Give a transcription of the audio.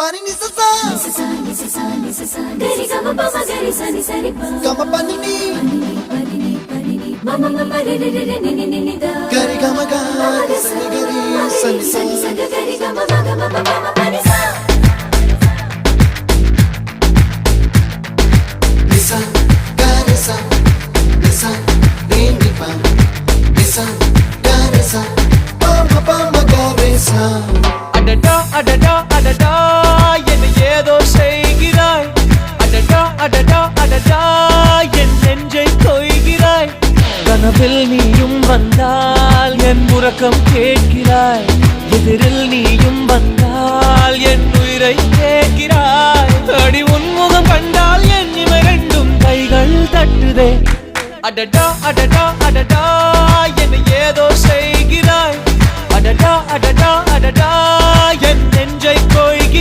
Pani ni sa sa gari gama pa ma gari sa ni sa ri pa gama pani ni mama mama re re re ni ni ni da gari gama ga sa ni gari sa ni sa gari gama ma gama mama pani sa nisa gari sa nisa re ni pa nisa gari sa pa ma gari sa adada adada adada என்ன ஏதோ செய்கிறாய் adada adada adada என் நெஞ்சை கொய்கிறாய் கனவில் நீயும் வந்தால் என் உறக்கம் கேட்கிறாய் எதிரில் நீயும் வந்தால் என் உயிரை கேட்கிறாய் அடி உன்முகம் கண்டால் என் இமை ரெண்டும் கைகள் தட்டுதே adada adada adada என்ன ஏதோ செய்கிறாய் adada adada adada என் நெஞ்சை கொய்கிறாய்